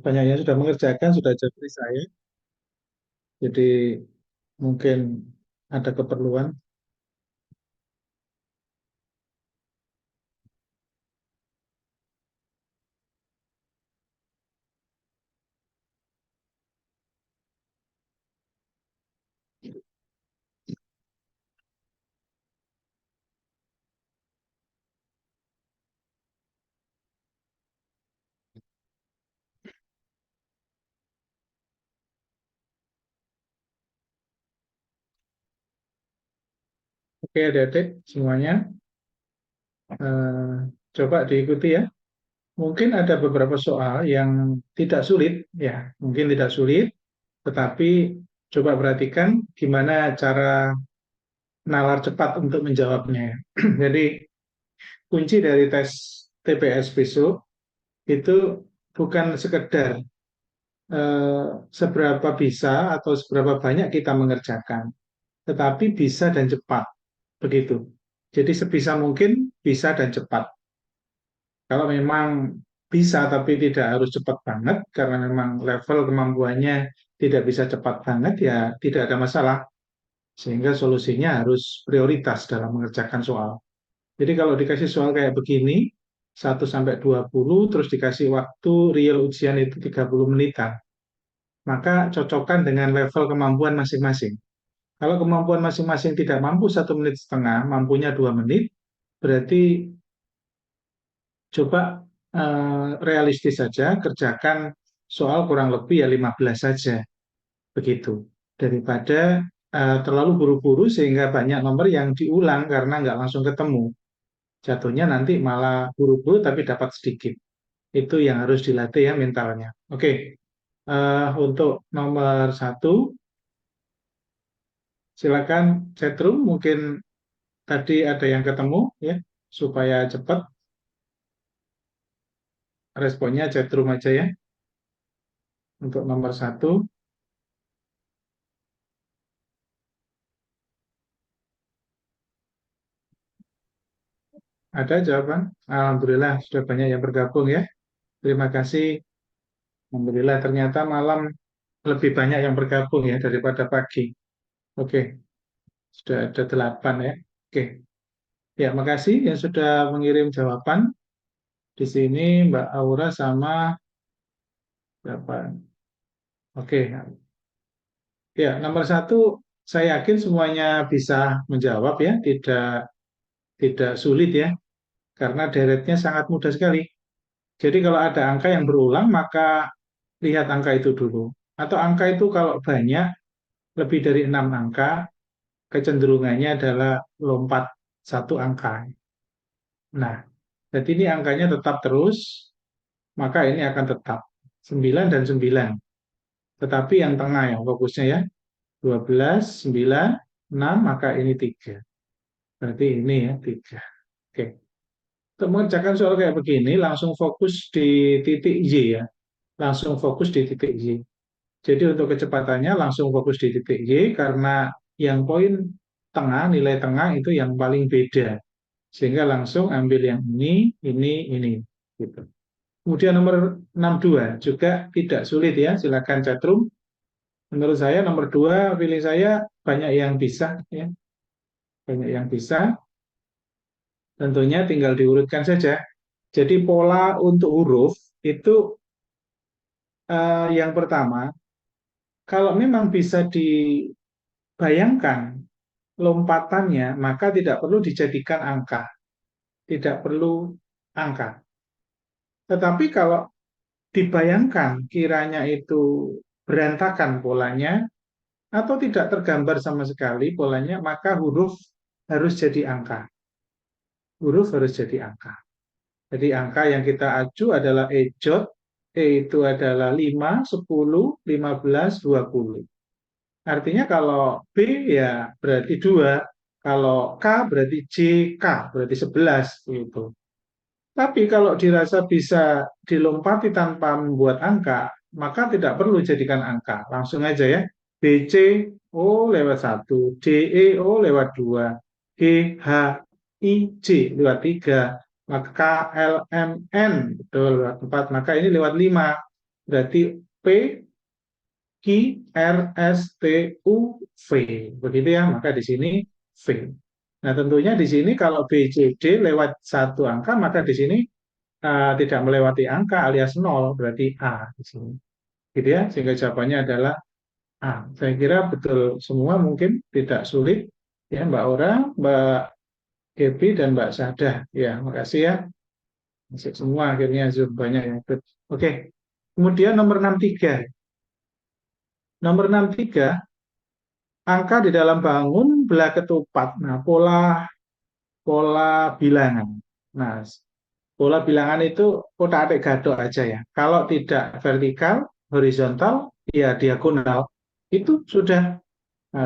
banyak yang sudah mengerjakan, sudah jadi saya. Jadi mungkin ada keperluan. Oke, adik-adik semuanya, eh, coba diikuti ya. Mungkin ada beberapa soal yang tidak sulit, ya, mungkin tidak sulit, tetapi coba perhatikan gimana cara nalar cepat untuk menjawabnya, ya. Jadi kunci dari tes TPS besok itu bukan sekedar seberapa bisa atau seberapa banyak kita mengerjakan, tetapi bisa dan cepat, begitu. Jadi sebisa mungkin bisa dan cepat. Kalau memang bisa tapi tidak harus cepat banget, karena memang level kemampuannya tidak bisa cepat banget, ya tidak ada masalah. Sehingga solusinya harus prioritas dalam mengerjakan soal. Jadi kalau dikasih soal kayak begini, 1 sampai 20, terus dikasih waktu real ujian itu 30 menitan, maka cocokkan dengan level kemampuan masing-masing. Kalau kemampuan masing-masing tidak mampu 1,5 menit, mampunya 2 menit, berarti coba realistis saja, kerjakan soal kurang lebih ya 15 saja, begitu. Daripada terlalu buru-buru sehingga banyak nomor yang diulang karena nggak langsung ketemu. Jatuhnya nanti malah buru-buru tapi dapat sedikit. Itu yang harus dilatih ya mentalnya. Oke, untuk nomor 1, silakan chatroom, mungkin tadi ada yang ketemu ya, supaya cepat responnya chatroom aja ya. Untuk nomor 1, ada jawaban? Alhamdulillah sudah banyak yang bergabung ya. Terima kasih. Alhamdulillah ternyata malam lebih banyak yang bergabung ya daripada pagi. Oke, sudah ada 8 ya. Oke, ya makasih yang sudah mengirim jawaban. Di sini Mbak Aura sama berapa? Oke, ya nomor 1 saya yakin semuanya bisa menjawab ya, tidak sulit ya, karena deretnya sangat mudah sekali. Jadi kalau ada angka yang berulang, maka lihat angka itu dulu. Atau angka itu kalau banyak, lebih dari 6 angka, kecenderungannya adalah lompat 1 angka. Nah, jadi ini angkanya tetap terus, maka ini akan tetap 9 dan 9. Tetapi yang tengah yang fokusnya ya, 12, 9, 6, maka ini 3. Berarti ini ya 3. Oke. Untuk mengerjakan soal kayak begini, langsung fokus di titik Y ya. Langsung fokus di titik Y. Jadi untuk kecepatannya langsung fokus di titik Y, karena yang poin tengah, nilai tengah itu yang paling beda. Sehingga langsung ambil yang ini, gitu. Kemudian nomor 62 juga tidak sulit ya, silakan chatroom. Menurut saya nomor 2, pilih saya banyak yang bisa ya, banyak yang bisa. Tentunya tinggal diurutkan saja. Jadi pola untuk huruf itu yang pertama, kalau memang bisa dibayangkan lompatannya, maka tidak perlu dijadikan angka, tidak perlu angka. Tetapi kalau dibayangkan kiranya itu berantakan polanya atau tidak tergambar sama sekali polanya, maka huruf harus jadi angka. Huruf harus jadi angka. Jadi angka yang kita acu adalah ejot, E itu adalah 5, 10, 15, 20. Artinya kalau B ya berarti 2, kalau K berarti J, K berarti 11 gitu. Tapi kalau dirasa bisa dilompati tanpa membuat angka, maka tidak perlu jadikan angka. Langsung aja ya. BC, O lewat 1, DE, O lewat 2, G, H, I, J lewat 3, maka K, L, M, N, betul, lewat 4, maka ini lewat 5. berarti P, Q, R, S, T, U, V. Begitu ya, maka di sini V. Nah, tentunya di sini kalau B, C, D lewat satu angka, maka di sini tidak melewati angka alias 0, berarti A di sini. Gitu ya, sehingga jawabannya adalah A. Saya kira betul semua, mungkin tidak sulit. Ya, Mbak Ora, Mbak Gepi, dan Mbak Sadah. Ya, makasih ya. Masuk semua akhirnya Zoom banyak yang ikut. Oke, kemudian nomor 63. Nomor 63, angka di dalam bangun belah ketupat. Nah, pola pola bilangan. Nah, pola bilangan itu otak-atik gadok aja ya. Kalau tidak vertikal, horizontal, ya diagonal. Itu sudah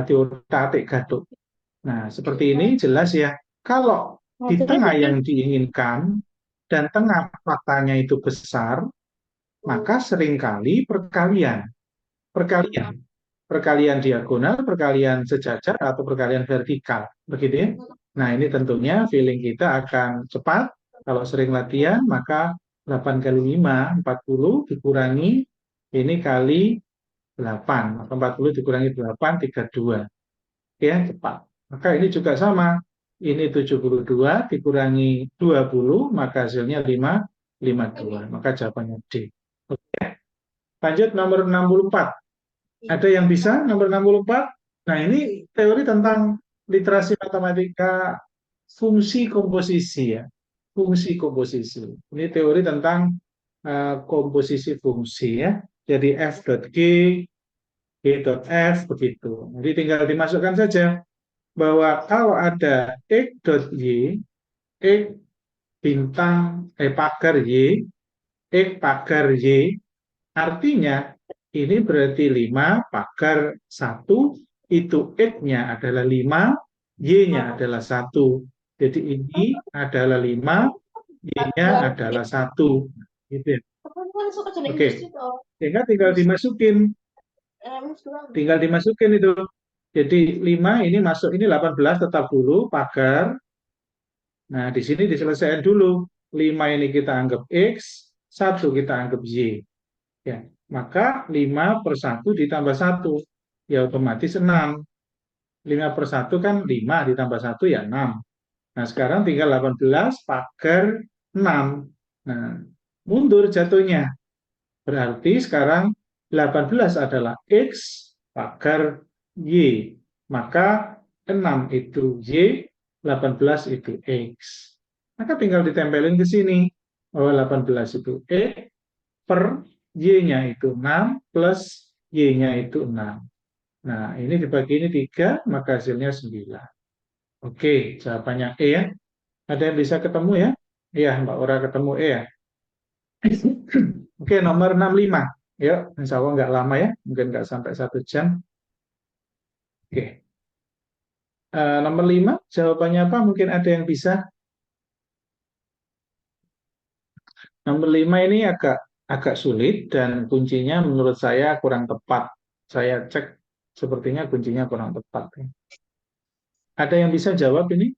di otak-atik gadok. Nah, seperti ini jelas ya. Kalau di tengah yang diinginkan dan tengah faktanya itu besar, maka seringkali perkalian. Perkalian. Perkalian diagonal, perkalian sejajar, atau perkalian vertikal. Begitu ya. Nah, ini tentunya feeling kita akan cepat. Kalau sering latihan, maka 8 kali 5, 40 dikurangi, ini kali 8. Maka 40 dikurangi 8, 32. Ya, cepat. Maka ini juga sama. Ini 72 dikurangi 20, maka hasilnya 5, 52. Maka jawabannya D. Oke. Lanjut nomor 64. Ada yang bisa nomor 64? Nah, ini teori tentang literasi matematika fungsi komposisi ya. Fungsi komposisi. Ini teori tentang komposisi fungsi ya. Jadi F.G, G.F begitu. Jadi tinggal dimasukkan saja bahwa kalau ada X.Y, X pagar Y, X pagar Y, artinya ini berarti 5 pagar 1, itu X-nya adalah 5, Y-nya adalah 1. Jadi ini adalah 5, Y-nya adalah 1. Gitu ya. Oke, sehingga tinggal dimasukin itu. Jadi 5 ini masuk, ini 18 tetap dulu, pagar. Nah, di sini diselesaikan dulu. 5 ini kita anggap X, 1 kita anggap Y. Ya, maka 5 per 1 ditambah 1, ya otomatis 6. 5 per 1 kan 5 ditambah 1 ya 6. Nah, sekarang tinggal 18 pagar 6. Nah, mundur jatuhnya. Berarti sekarang 18 adalah X pagar Y. Maka 6 itu Y, 18 itu X. Maka tinggal ditempelin ke sini. Bahwa 18 itu X per Y-nya itu 6 plus Y-nya itu 6. Nah, ini dibagi ini 3, maka hasilnya 9. Oke, jawabannya E ya. Ada yang bisa ketemu ya? Iya, Mbak Ora ketemu E ya. Oke, nomor 65. Yuk, insya Allah nggak lama ya. Mungkin nggak sampai 1 jam. Oke. Nomor 5, jawabannya apa? Mungkin ada yang bisa. Nomor 5 ini agak agak sulit dan kuncinya menurut saya kurang tepat. Saya cek sepertinya kuncinya kurang tepat. Ada yang bisa jawab ini?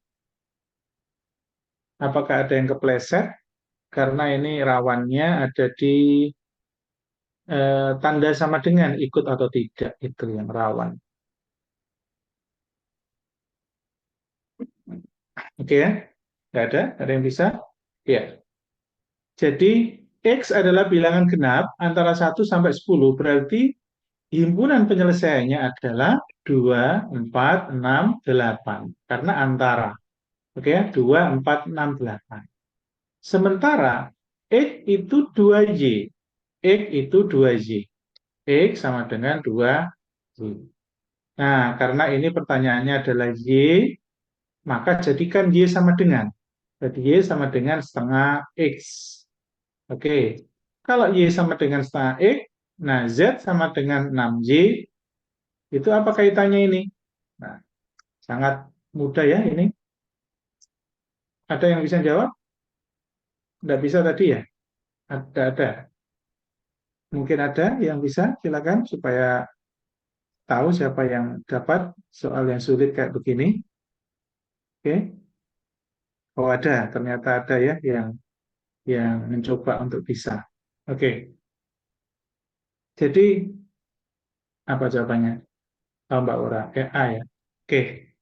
Apakah ada yang kepleset? Karena ini rawannya ada di tanda sama dengan ikut atau tidak, itu yang rawan. Oke ya? Nggak ada? Ada yang bisa? Ya. Jadi X adalah bilangan genap antara 1 sampai 10. Berarti himpunan penyelesaiannya adalah 2, 4, 6, 8. Karena antara. Oke ya? 2, 4, 6, 8. Sementara X itu 2Y. X itu 2Y. X sama dengan 2Y. Nah, karena ini pertanyaannya adalah Y, maka jadikan Y sama dengan. Jadi Y sama dengan setengah X. Oke, kalau Y sama dengan setengah X, nah Z sama dengan 6Y, itu apa kaitannya ini? Nah, sangat mudah ya ini. Ada yang bisa jawab? Tidak bisa tadi ya? Ada. Mungkin ada yang bisa, silakan supaya tahu siapa yang dapat soal yang sulit kayak begini. Oke. Oh ada, ternyata ada ya yang mencoba untuk bisa. Oke. Jadi, apa jawabannya? Oh, Mbak Ura. A ya. Oke.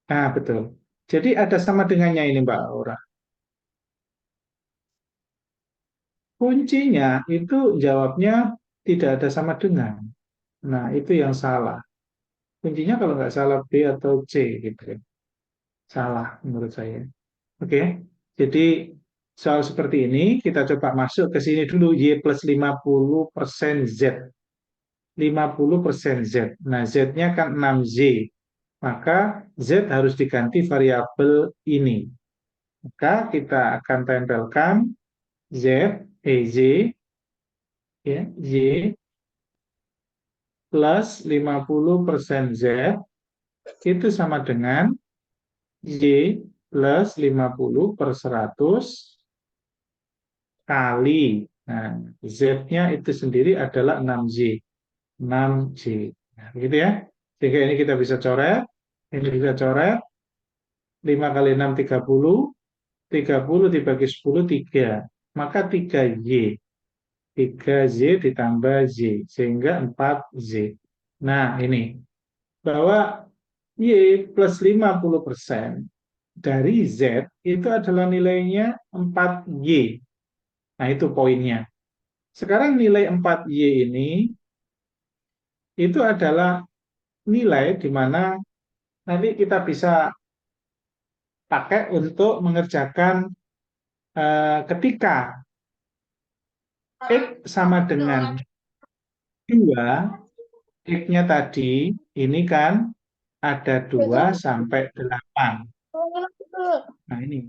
Nah, betul. Jadi ada sama dengannya ini Mbak Ura. Kuncinya itu jawabnya tidak ada sama dengan. Nah, itu yang salah. Kuncinya kalau nggak salah B atau C gitu ya. Salah menurut saya. Oke. Jadi soal seperti ini kita coba masuk ke sini dulu Y plus 50% Z. 50% Z. Nah, Z-nya kan 6Z. Maka Z harus diganti variabel ini. Maka kita akan tempelkan Z, Z, ya, Y plus 50% Z itu sama dengan Y plus 50/100 kali. Nah, Z-nya itu sendiri adalah 6Z. 6Z. Nah, begitu ya. Sehingga ini kita bisa coret. Ini bisa coret. 5 kali 6, 30. 30 dibagi 10, 3. Maka 3Y. 3Z ditambah Z. Sehingga 4Z. Nah, ini. Bahwa Y plus 50% dari Z itu adalah nilainya 4Y. Nah, itu poinnya. Sekarang nilai 4Y ini itu adalah nilai di mana nanti kita bisa pakai untuk mengerjakan ketika X sama dengan 2, X-nya tadi ini kan ada 2 sampai 8. Nah, ini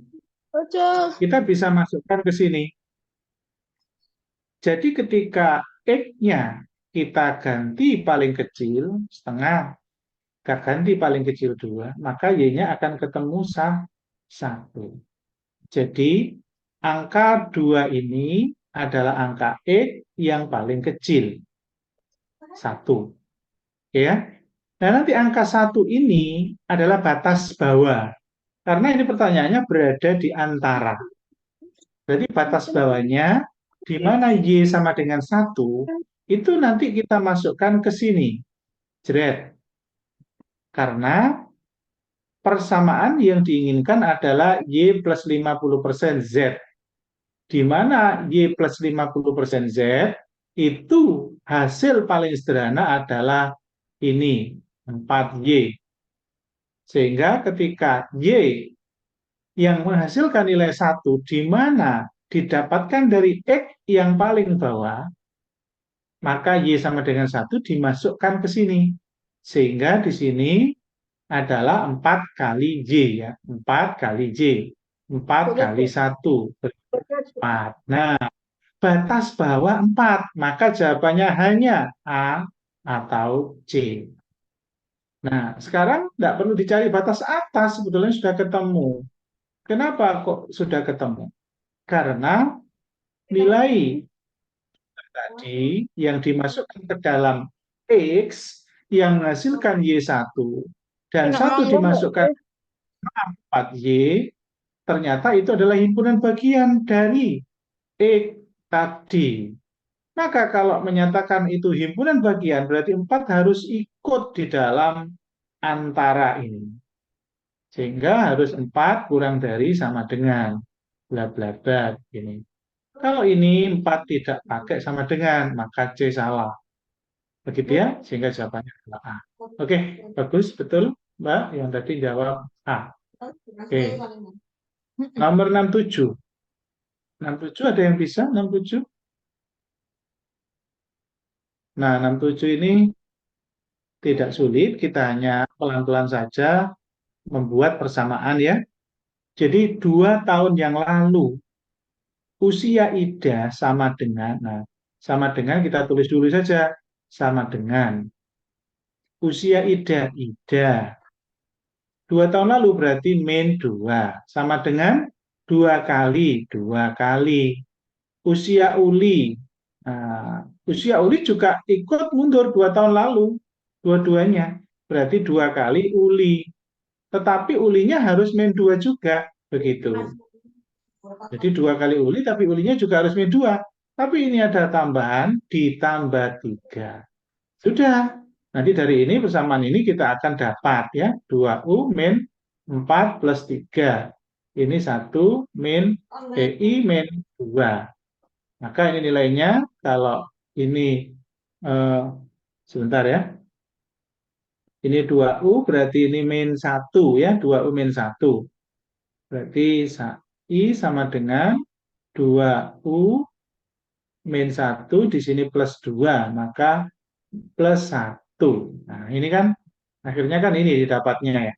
kita bisa masukkan ke sini. Jadi ketika X-nya kita ganti paling kecil, setengah, kita ganti paling kecil 2, maka Y-nya akan ketemu 1. Jadi angka 2 ini adalah angka X yang paling kecil, 1. Ya. Nah, nanti angka 1 ini adalah batas bawah. Karena ini pertanyaannya berada di antara. Berarti batas bawahnya di mana Y sama dengan 1, itu nanti kita masukkan ke sini. Jret. Karena persamaan yang diinginkan adalah Y plus 50% Z. Di mana Y plus 50% Z, itu hasil paling sederhana adalah ini, 4Y. Sehingga ketika Y yang menghasilkan nilai 1 di mana didapatkan dari X yang paling bawah, maka Y sama dengan 1 dimasukkan ke sini. Sehingga di sini adalah 4 kali Y ya. 4 kali Y. 4 kali 1. 4. Nah, batas bawah 4. Maka jawabannya hanya A atau C. Nah, sekarang tidak perlu dicari batas atas, sebetulnya sudah ketemu. Kenapa kok sudah ketemu? Karena nilai tadi yang dimasukkan ke dalam X yang menghasilkan Y1 dan 1 dimasukkan ke 4Y, ternyata itu adalah himpunan bagian dari X tadi. Maka kalau menyatakan itu himpunan bagian, berarti 4 harus ikut di dalam antara ini. Sehingga harus 4 kurang dari sama dengan bla bla bla ini. Kalau ini 4 tidak pakai sama dengan, maka C salah. Begitu ya, sehingga jawabannya adalah A. Oke, bagus, betul Mbak yang tadi jawab A. Oke, nomor 67. 67 ada yang bisa 67? Nah, 67 ini tidak sulit, kita hanya pelan-pelan saja membuat persamaan ya. Jadi 2 tahun yang lalu usia Ida sama dengan, nah sama dengan kita tulis dulu saja, sama dengan usia Ida. 2 tahun lalu berarti min 2, sama dengan 2 kali. Usia Uli. Nah, usia Uli juga ikut mundur 2 tahun lalu, dua-duanya. Berarti 2 kali Uli. Tetapi Ulinya harus min 2 juga, begitu. Jadi 2 kali Uli, tapi Ulinya juga harus min 2. Tapi ini ada tambahan ditambah 3. Sudah. Nanti dari ini persamaan ini kita akan dapat ya 2U min 4 plus 3. Ini 1 min I min 2. Maka ini nilainya kalau ini sebentar ya. Ini 2U berarti ini min 1 ya, 2U min 1. Berarti I sama dengan 2U min 1 di sini plus 2, maka plus 1. Nah, ini kan akhirnya kan ini didapatnya ya.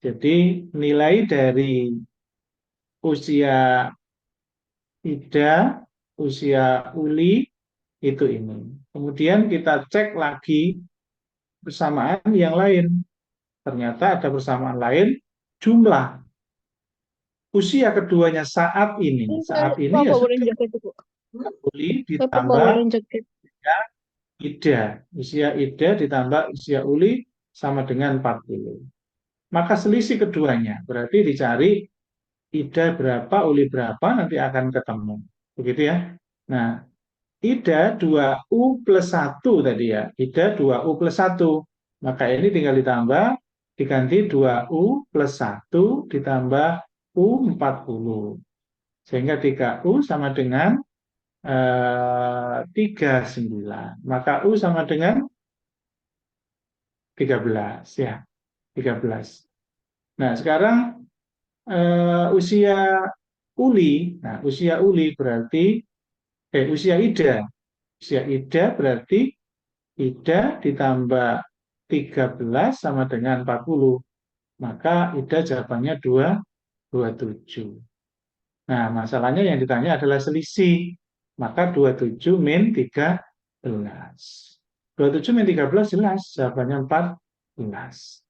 Jadi nilai dari usia Ida, usia Uli itu ini. Kemudian kita cek lagi persamaan yang lain. Ternyata ada persamaan lain jumlah usia keduanya saat ini. Saat ini ya Bapak boleh sudah jaket itu. Uli Bapak ditambah boleh jaket. Ida. Usia Ida ditambah usia Uli sama dengan 40. Maka selisih keduanya. Berarti dicari Ida berapa, Uli berapa, nanti akan ketemu. Begitu ya. Nah, Ida 2U plus 1 tadi ya. Ida 2U plus 1. Maka ini tinggal ditambah, diganti 2U plus 1 ditambah U40. Sehingga 3U sama dengan 39. Maka U sama dengan 13 ya. 13. Nah, sekarang usia Uli. Nah, usia Uli berarti usia Ida. Usia Ida berarti Ida ditambah 13 sama dengan 40. Maka Ida jawabannya 27. Nah, masalahnya yang ditanya adalah selisih. Maka 27 min 13. 27 min 13 jelas jawabannya 14.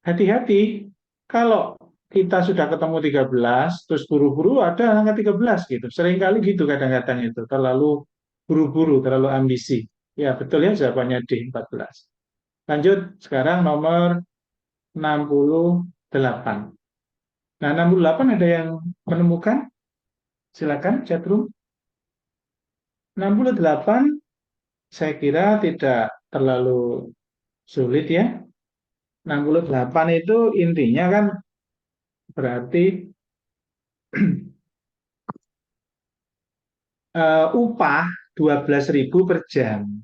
Hati-hati, kalau kita sudah ketemu 13, terus buru-buru ada angka 13 gitu. Seringkali gitu kadang-kadang itu, terlalu buru-buru, terlalu ambisi. Ya betul ya jawabannya D, 14. Lanjut, sekarang nomor 68. Nah, 68 ada yang menemukan? Silakan chatroom. 68 saya kira tidak terlalu sulit ya. 68 itu intinya kan berarti upah 12.000 per jam.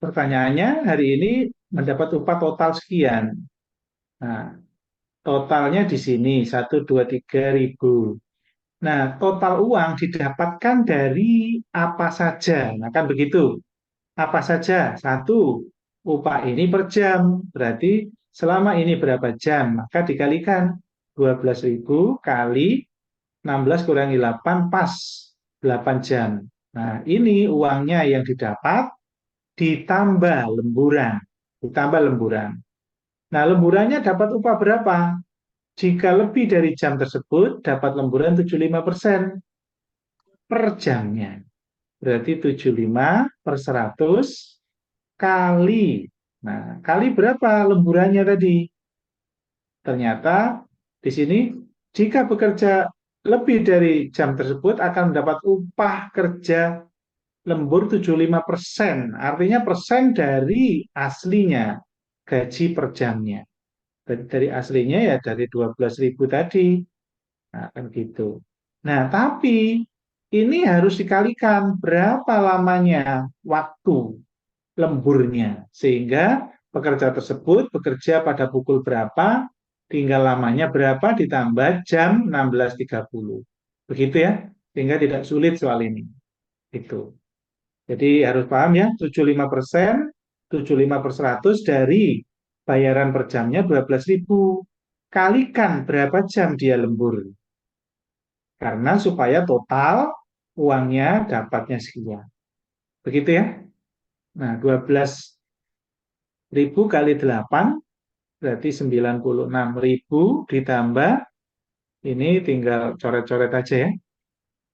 Pertanyaannya hari ini mendapat upah total sekian. Nah, totalnya di sini 1, 2, 3 ribu. Nah, total uang didapatkan dari apa saja? Nah, kan begitu. Apa saja? Satu, upah ini per jam. Berarti selama ini berapa jam? Maka dikalikan 12.000 kali 16 kurangi 8 pas 8 jam. Nah, ini uangnya yang didapat ditambah lemburan. Ditambah lemburan. Nah, lemburannya dapat upah berapa? Jika lebih dari jam tersebut, dapat lemburan 75% per jamnya. Berarti 75 per 100 kali. Nah, kali berapa lemburannya tadi? Ternyata di sini jika bekerja lebih dari jam tersebut akan mendapat upah kerja lembur 75%. Artinya persen dari aslinya gaji per jamnya. Dari aslinya ya dari 12.000 tadi. Nah, kan gitu. Nah, tapi ini harus dikalikan berapa lamanya waktu lemburnya. Sehingga pekerja tersebut bekerja pada pukul berapa, tinggal lamanya berapa ditambah jam 16.30. Begitu ya, sehingga tidak sulit soal ini. Itu. Jadi harus paham ya, 75%, 75 per 100 dari bayaran per jamnya 12.000. Kalikan berapa jam dia lembur. Karena supaya total uangnya dapatnya sekian. Begitu ya. Nah, 12.000 kali 8 berarti 96.000 ditambah ini tinggal coret-coret aja ya.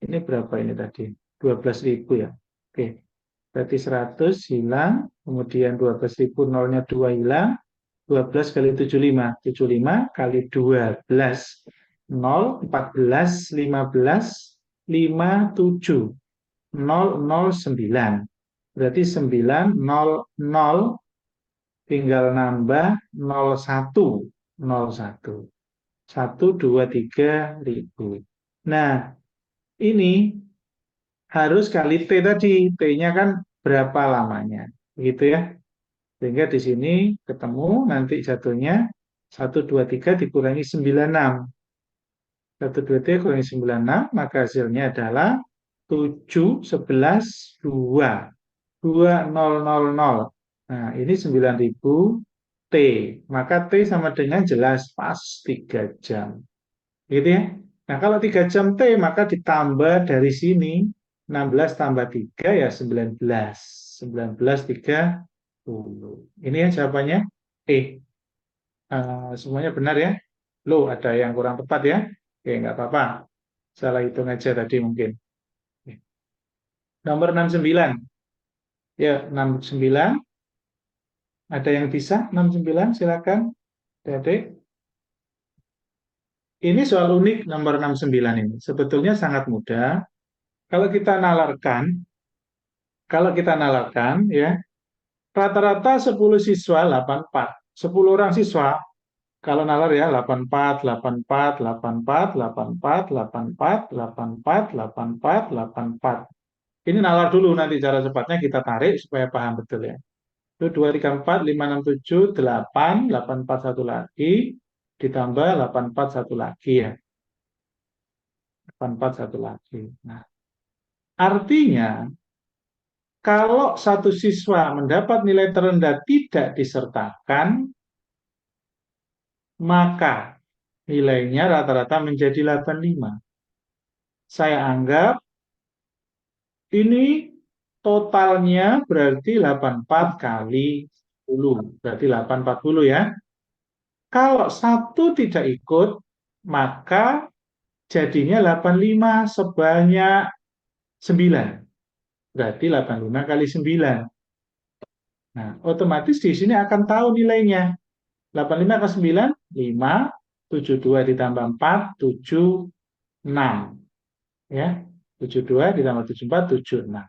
Ini berapa ini tadi? 12.000 ya. Oke. Berarti 100 hilang, kemudian 12.000 nolnya 2 hilang, 12 kali 75, 75 kali 12, 0, 14, 15, 57.009. Berarti 900 tinggal nambah 01. 01. 123.000. Nah, ini harus kali T tadi. T-nya kan berapa lamanya. Begitu ya. Sehingga di sini ketemu nanti jatuhnya 123 dikurangi 96. 123 kurangi 96, maka hasilnya adalah 7, 11, 2. 2000. Nah, ini 9.000 T. Maka T sama dengan jelas pas 3 jam. Gitu ya. Nah, kalau 3 jam T, maka ditambah dari sini 16 tambah 3 ya 19. 19 30. Ini ya jawabannya E. Semuanya benar ya. Loh, ada yang kurang tepat ya. Oke, nggak apa-apa. Salah hitung aja tadi mungkin. Nomor 69. Ya, 69. Ada yang bisa? 69, silakan. Adik. Ini soal unik nomor 69 ini. Sebetulnya sangat mudah. Kalau kita nalarkan, ya, rata-rata 10 siswa 84. 10 orang siswa kalau nalar ya 84, 84, 84, 84, 84, 84, 84, 84. Ini nalar dulu, nanti cara cepatnya kita tarik supaya paham betul ya. Itu 2, 3, 4, 5, 6, 7, 8, 8, 4, 1 lagi, ditambah 8, 4, 1 lagi ya. 8, 4, 1 lagi. Nah, artinya kalau satu siswa mendapat nilai terendah tidak disertakan, maka nilainya rata-rata menjadi 85. Saya anggap ini totalnya berarti 84 kali 10. Berarti 840 ya. Kalau satu tidak ikut, maka jadinya 85 sebanyak 9. Berarti 85 kali 9. Nah, otomatis di sini akan tahu nilainya. 85 kali 9, 5. 72 ditambah 4, 76. Ya, 72 ditambah 74, 76.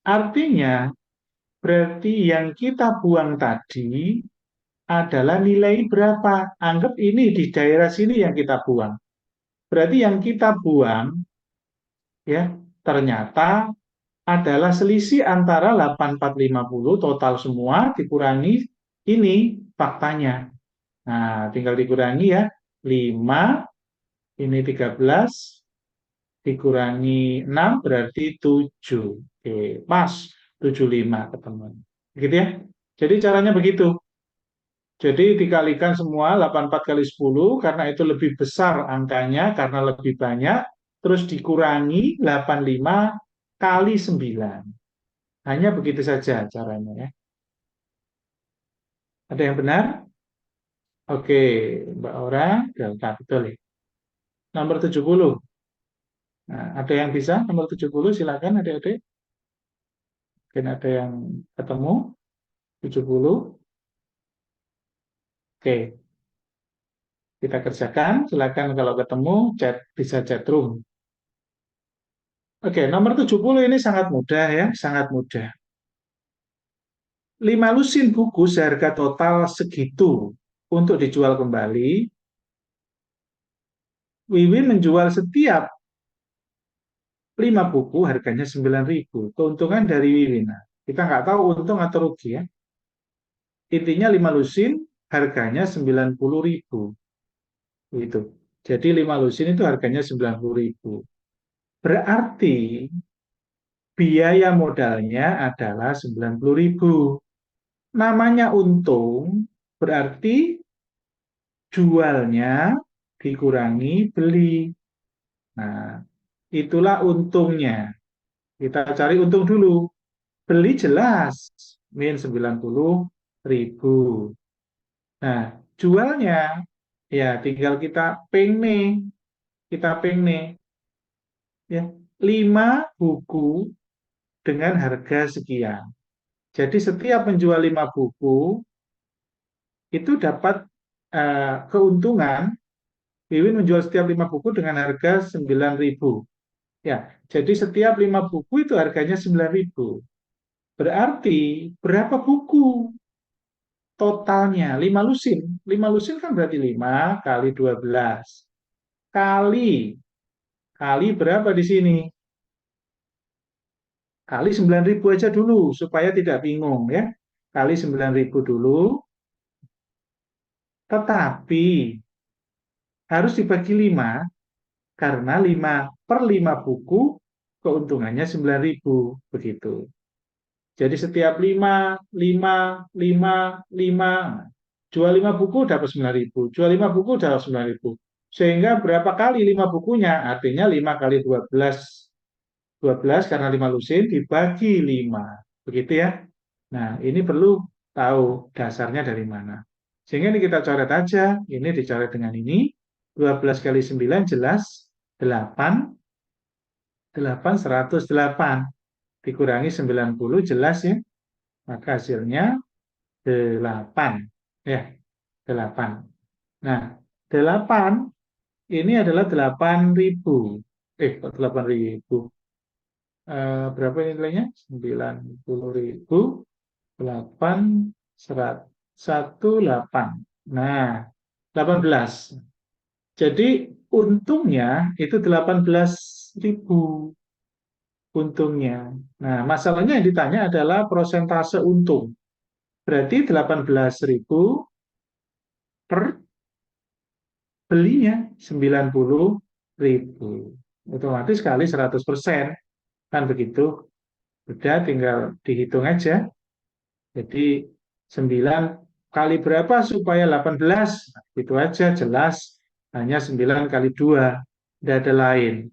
Artinya, berarti yang kita buang tadi adalah nilai berapa? Anggap ini di daerah sini yang kita buang. Berarti yang kita buang ya ternyata adalah selisih antara 8450 total semua dikurangi ini faktanya. Nah, tinggal dikurangi ya. 5 ini 13 dikurangi 6 berarti 7. Oke, pas 75 ketemu. Begitu ya. Jadi caranya begitu. Jadi dikalikan semua 84 kali 10 karena itu lebih besar angkanya karena lebih banyak, terus dikurangi 85 kali 9. Hanya begitu saja caranya ya. Ada yang benar? Oke, Mbak Ora, delta betul ya. Nomor 70. Nah, ada yang bisa nomor 70 silakan adik-adik. Mungkin ada yang ketemu 70. Oke, kita kerjakan. Silakan kalau ketemu chat bisa chat room. Oke, nomor 70 ini sangat mudah ya, sangat mudah. 5 lusin buku seharga total segitu untuk dijual kembali. Wiwin menjual setiap 5 buku harganya 9.000. Keuntungan dari Wiwin. Nah, kita nggak tahu untung atau rugi ya. Intinya 5 lusin harganya 90.000. Gitu. Jadi 5 lusin itu harganya 90.000. Berarti biaya modalnya adalah 90.000. Namanya untung berarti jualnya dikurangi beli. Nah, itulah untungnya. Kita cari untung dulu. Beli jelas, min 90.000. Nah, jualnya, ya tinggal kita ping nih. Kita ping nih. Ya, 5 buku dengan harga sekian. Jadi setiap menjual 5 buku, itu dapat keuntungan. Wiwin menjual setiap 5 buku dengan harga 9.000. Ya, jadi setiap 5 buku itu harganya 9.000. Berarti berapa buku totalnya? 5 lusin. 5 lusin kan berarti 5 kali 12. Kali berapa di sini? Kali 9.000 aja dulu supaya tidak bingung ya. Kali 9.000 dulu, tetapi harus dibagi 5 karena 5 per 5 buku keuntungannya 9.000 begitu. Jadi setiap 5, 5, 5, 5, jual 5 buku dapat 9.000, jual 5 buku dapat 9.000. Sehingga berapa kali 5 bukunya? Artinya 5 kali 12, 12 karena 5 lusin dibagi 5. Begitu ya. Nah, ini perlu tahu dasarnya dari mana. Sehingga ini kita coret aja. Ini dicoret dengan ini. 12 kali 9 jelas 8. 8, 108. Dikurangi 90 jelas ya. Maka hasilnya 8. Ya, 8. Nah, 8 ini adalah 8.000. Kok 8.000? Berapa ini nilainya? 90.000. 8, 108. Nah, 18. Jadi untungnya itu 18.000 untungnya. Nah, masalahnya yang ditanya adalah prosentase untung. Berarti 18.000 per belinya 90.000. Otomatis kali 100%. Kan begitu. Udah tinggal dihitung aja. Jadi 9 kali berapa supaya 18? Nah, itu aja jelas. Hanya 9 kali 2. Tidak ada lain.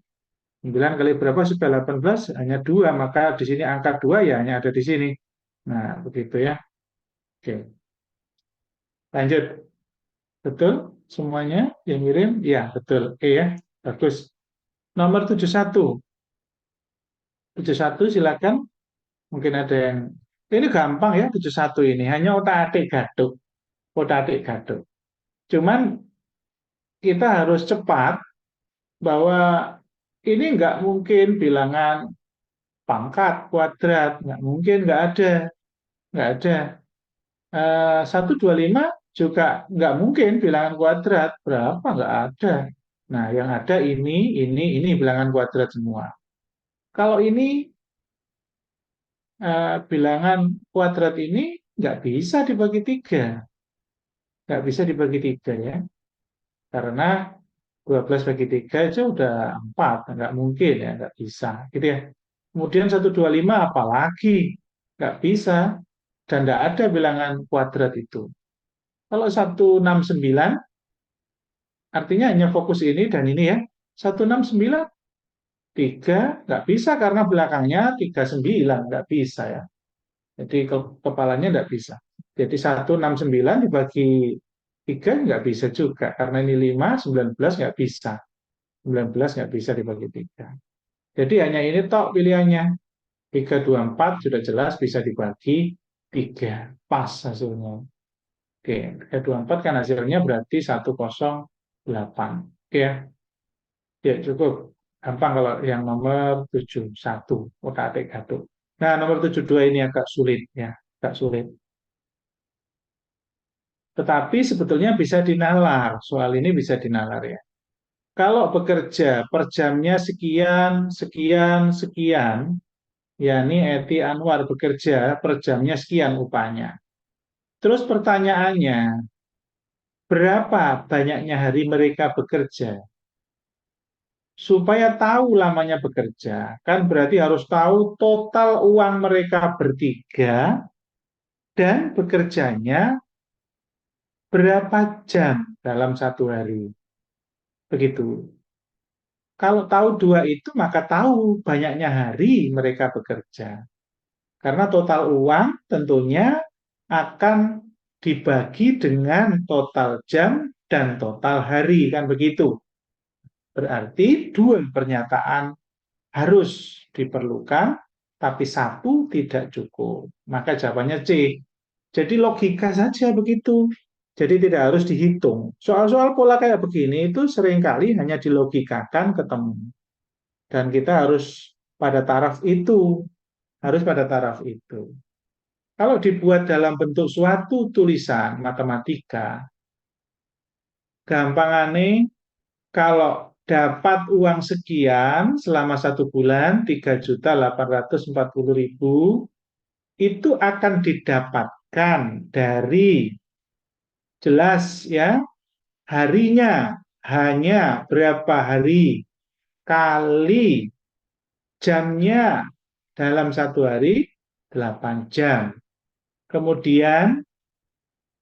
9 kali berapa supaya 18? Hanya 2. Maka di sini angka 2 ya hanya ada di sini. Nah, begitu ya. Oke. Lanjut. Betul semuanya yang ngirim? Ya, betul. Oke ya. Bagus. Nomor 71. 71 silakan. Mungkin ada yang ini gampang ya 71 ini. Hanya otak-atik gaduk. Otak-atik gaduk. Cuman kita harus cepat bahwa ini nggak mungkin bilangan pangkat, kuadrat. Nggak mungkin, nggak ada. Nggak ada. 125 juga nggak mungkin bilangan kuadrat. Berapa? Nggak ada. Nah, yang ada ini bilangan kuadrat semua. Kalau ini bilangan kuadrat ini nggak bisa dibagi tiga. Nggak bisa dibagi tiga ya. Karena 12 bagi 3 aja udah 4. Nggak mungkin ya, nggak bisa. Gitu ya. Kemudian 125 apalagi? Nggak bisa. Dan nggak ada bilangan kuadrat itu. Kalau 169 artinya hanya fokus ini dan ini ya. 169 3 nggak bisa karena belakangnya 39 nggak bisa ya. Jadi kepalanya nggak bisa. Jadi 169 dibagi 3 nggak bisa juga. Karena ini 5, 19 nggak bisa. 19 nggak bisa dibagi 3. Jadi hanya ini tok pilihannya. 324 sudah jelas bisa dibagi 3. Pas hasilnya. Oke, 324 kan hasilnya berarti 108. Oke ya. Ya cukup. Gampang kalau yang nomor 71. Otak-atik gatuk. Nah, nomor 72 ini agak sulit ya. Agak sulit. Tetapi sebetulnya bisa dinalar. Soal ini bisa dinalar ya. Kalau bekerja per jamnya sekian, sekian, sekian, yakni Eti Anwar bekerja per jamnya sekian upahnya. Terus pertanyaannya, berapa banyaknya hari mereka bekerja? Supaya tahu lamanya bekerja, kan berarti harus tahu total uang mereka bertiga dan bekerjanya berapa jam dalam satu hari. Begitu. Kalau tahu dua itu, maka tahu banyaknya hari mereka bekerja. Karena total uang tentunya akan dibagi dengan total jam dan total hari, kan begitu. Berarti dua pernyataan harus diperlukan, tapi satu tidak cukup. Maka jawabannya C. Jadi logika saja begitu. Jadi tidak harus dihitung. Soal-soal pola kayak begini itu seringkali hanya dilogikakan ketemu. Dan kita harus pada taraf itu. Harus pada taraf itu. Kalau dibuat dalam bentuk suatu tulisan matematika, gampangane kalau dapat uang sekian selama 1 bulan, 3.840.000, itu akan didapatkan dari, jelas ya, harinya hanya berapa hari kali jamnya dalam 1 hari 8 jam. Kemudian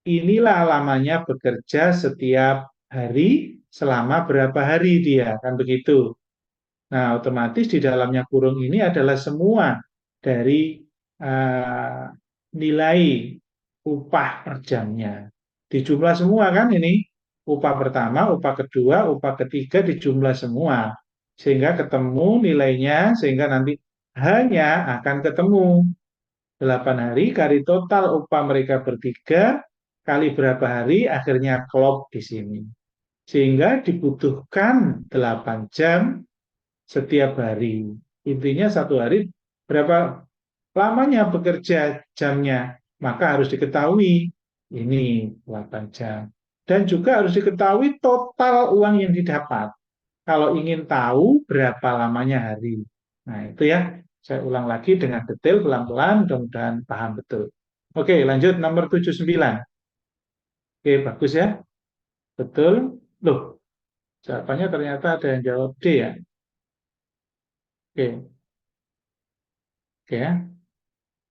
inilah lamanya bekerja setiap hari selama berapa hari dia, kan begitu. Nah, otomatis di dalamnya kurung ini adalah semua dari uh, nilai upah per jamnya. Dijumlah semua kan ini. Upah pertama, upah kedua, upah ketiga dijumlah semua. Sehingga ketemu nilainya, sehingga nanti hanya akan ketemu 8 hari kali total upah mereka bertiga, kali berapa hari, akhirnya klop di sini. Sehingga dibutuhkan 8 jam setiap hari. Intinya 1 hari berapa lamanya bekerja jamnya. Maka harus diketahui ini 8 jam. Dan juga harus diketahui total uang yang didapat. Kalau ingin tahu berapa lamanya hari. Nah itu ya, saya ulang lagi dengan detail, pelan-pelan, mudah-mudahan paham betul. Oke, lanjut nomor 79. Oke, bagus ya. Betul. Loh, jawabannya ternyata ada yang jawab D ya. Oke, oke ya.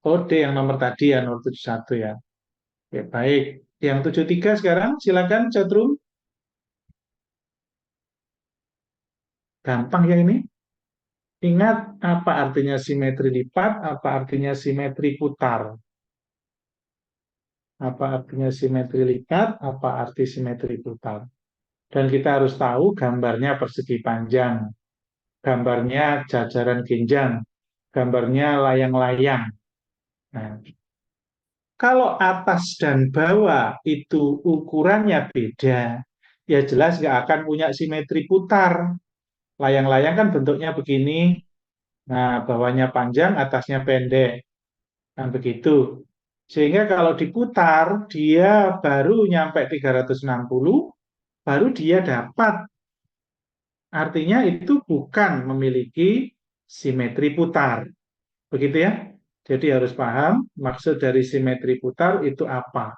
Oh, D yang nomor tadi ya, nomor 71 ya. Oke, baik. Yang 73 sekarang, silakan chatroom. Gampang ya ini. Ingat apa artinya simetri lipat, apa artinya simetri putar. Apa artinya simetri lipat, apa arti simetri putar. Dan kita harus tahu gambarnya persegi panjang, gambarnya jajaran genjang, gambarnya layang-layang. Nah, kalau atas dan bawah itu ukurannya beda, ya jelas nggak akan punya simetri putar. Layang-layang kan bentuknya begini, nah bawahnya panjang, atasnya pendek, kan begitu. Sehingga kalau diputar, dia baru nyampe 360, baru dia dapat. Artinya itu bukan memiliki simetri putar. Begitu ya? Jadi harus paham maksud dari simetri putar itu apa.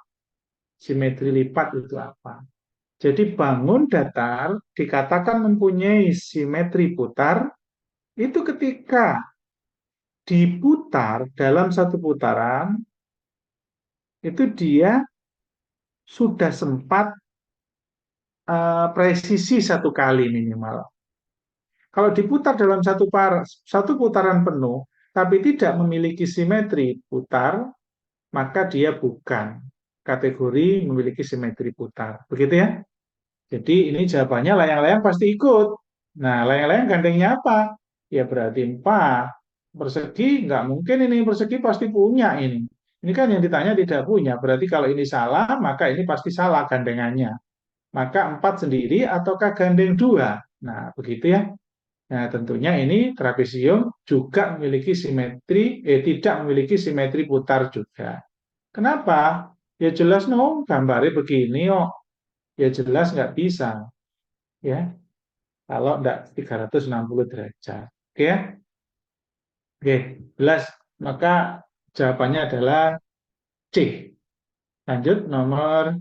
Simetri lipat itu apa. Jadi bangun datar dikatakan mempunyai simetri putar itu ketika diputar dalam satu putaran itu dia sudah sempat presisi 1 kali minimal. Kalau diputar dalam satu putaran penuh, tapi tidak memiliki simetri putar, maka dia bukan kategori memiliki simetri putar. Begitu ya? Jadi ini jawabannya layang-layang pasti ikut. Nah, layang-layang gandengnya apa? Ya berarti 4. Persegi nggak mungkin ini, persegi pasti punya ini. Ini kan yang ditanya tidak punya. Berarti kalau ini salah, maka ini pasti salah gandengannya. Maka 4 sendiri ataukah gandeng 2? Nah, begitu ya. Nah, tentunya ini trapesium juga memiliki simetri, tidak memiliki simetri putar juga. Kenapa? Ya jelas no, gambarnya begini oh. Ya jelas nggak bisa. Ya, kalau nggak 360 derajat. Oke ya? Oke, jelas. Maka jawabannya adalah C. Lanjut, nomor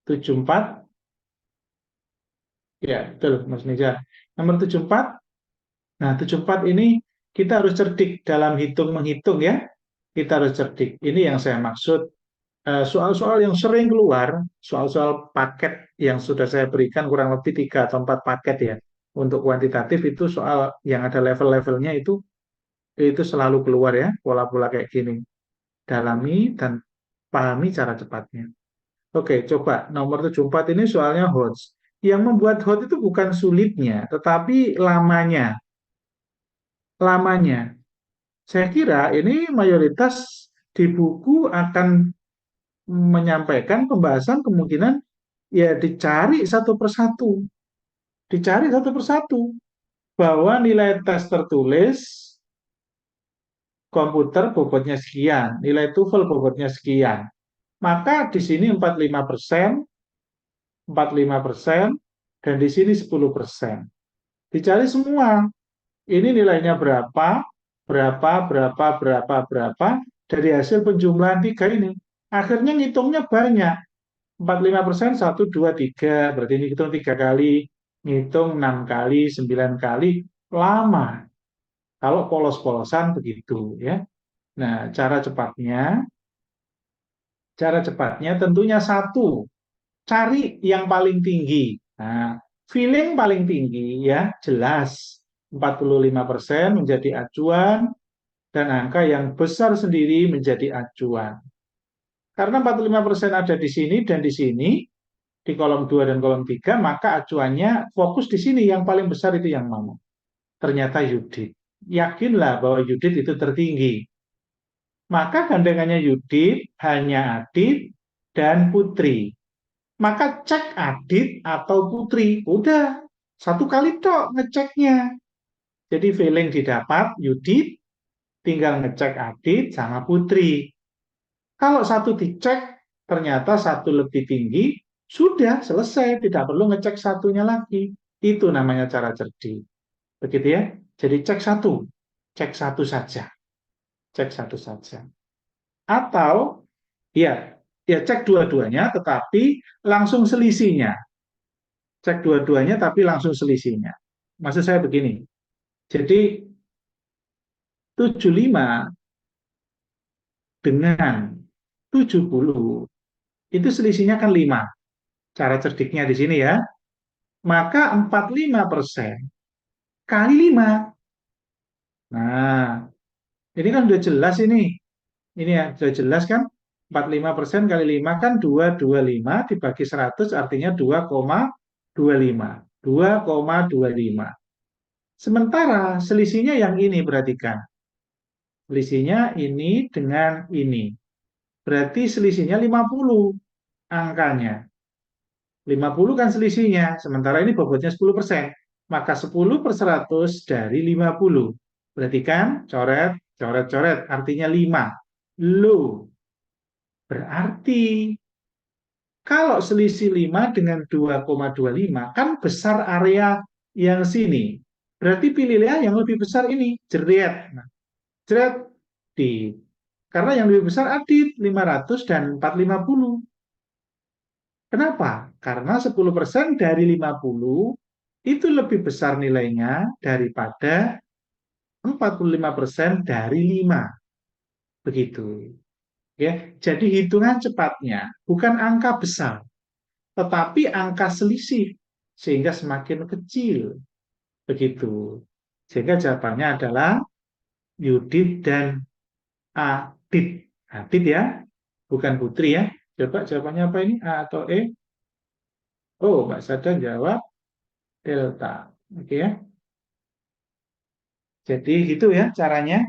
74. Ya, betul, Mas Nizar. Nomor 74. Nah, 74 ini kita harus cerdik dalam hitung-menghitung ya. Kita harus cerdik. Ini yang saya maksud. Soal-soal yang sering keluar, soal-soal paket yang sudah saya berikan kurang lebih 3 atau 4 paket ya. Untuk kuantitatif itu soal yang ada level-levelnya itu selalu keluar ya, pola-pola kayak gini. Dalami dan pahami cara cepatnya. Oke, coba nomor 74 ini soalnya HOTS. Yang membuat HOTS itu bukan sulitnya, tetapi lamanya. Lamanya. Saya kira ini mayoritas di buku akan menyampaikan pembahasan kemungkinan ya dicari satu persatu. Dicari satu persatu. bahwa nilai tes tertulis komputer bobotnya sekian, nilai TOEFL bobotnya sekian. Maka di sini 45%, 45%, dan di sini 10%. Dicari semua. Ini nilainya berapa, berapa, dari hasil penjumlahan tiga ini. Akhirnya ngitungnya banyak. 45%, 1, 2, 3. Berarti ini hitung 3 kali, ngitung 6 kali, 9 kali. Lama. Kalau polos-polosan begitu ya. Nah, cara cepatnya tentunya satu, cari yang paling tinggi. Nah, feeling paling tinggi ya, jelas 45% menjadi acuan dan angka yang besar sendiri menjadi acuan. Karena 45% ada di sini dan di sini, di kolom 2 dan kolom 3, maka acuannya fokus di sini, yang paling besar itu yang mana? Ternyata Yudit. Yakinlah bahwa Yudit itu tertinggi. Maka gandengannya Yudit hanya Adit dan Putri. Maka cek Adit atau Putri. Udah, satu kali tok ngeceknya. Jadi feeling didapat Yudit, tinggal ngecek Adit sama Putri. Kalau satu dicek, ternyata satu lebih tinggi, sudah selesai, tidak perlu ngecek satunya lagi. Itu namanya cara cerdik. Begitu ya. Jadi cek satu saja, cek satu saja. Atau ya, ya cek dua-duanya, tetapi langsung selisihnya. Cek dua-duanya, tapi langsung selisihnya. Maksud saya begini. Jadi 75 dengan 70 itu selisihnya kan 5. Cara cerdiknya di sini ya. Maka 45% kali 5. Nah, ini kan udah jelas ini. Ini ya, sudah jelas kan? 45% kali 5 kan 225 dibagi 100 artinya 2,25. 2,25. Sementara selisihnya yang ini, perhatikan. Selisihnya ini dengan ini. Berarti selisihnya 50 angkanya. 50 kan selisihnya, sementara ini bobotnya 10%. Maka 10 per 100 dari 50. Berarti kan coret, coret, coret, artinya 5. Loh, berarti kalau selisih 5 dengan 2,25 kan besar area yang sini. Berarti pilihlah yang lebih besar ini, jeret. Nah, jeret di. Karena yang lebih besar Adit, 500 dan 450. Kenapa? Karena 10% dari 50 itu lebih besar nilainya daripada 45% dari 5. Begitu. Ya, jadi hitungan cepatnya bukan angka besar, tetapi angka selisih sehingga semakin kecil. Begitu. Sehingga jawabannya adalah Yudit dan Adit. Adit ya, bukan Putri ya. Coba jawabannya apa ini? A atau E? Oh, Mbak Sada jawab delta. Oke ya. Jadi gitu ya caranya.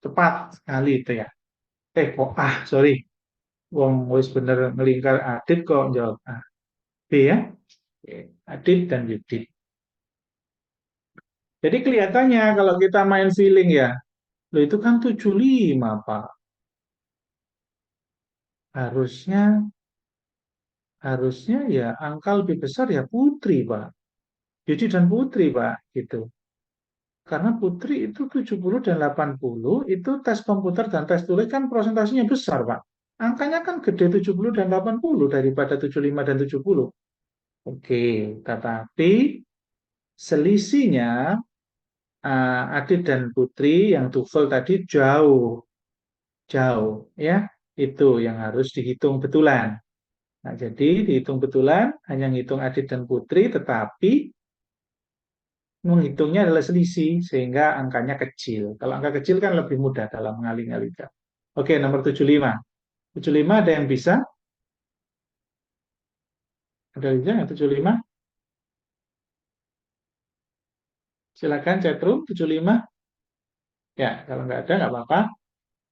Cepat sekali itu ya. Kok sorry. Wong wis bener ngelingkar Adit kok jawab A. B ya. Oke. Adit dan Yudit. Jadi kelihatannya kalau kita main feeling ya, lo itu kan 75 Pak. Harusnya harusnya ya angka lebih besar ya Putri Pak. Yudit dan Putri Pak gitu. Karena Putri itu 70 dan 80 itu tes komputer dan tes tulis kan prosentasenya besar, Pak. Angkanya kan gede 70 dan 80 daripada 75 dan 70. Oke, tetapi selisihnya Adit dan Putri yang TOEFL tadi jauh, jauh ya. Itu yang harus dihitung betulan. Nah, jadi dihitung betulan hanya ngitung Adit dan Putri, tetapi menghitungnya adalah selisih sehingga angkanya kecil. Kalau angka kecil kan lebih mudah dalam mengalih-alihkan. Oke, nomor 75. 75 ada yang bisa? Ada yang 75? Silakan chatroom 75. Ya, kalau nggak ada nggak apa-apa.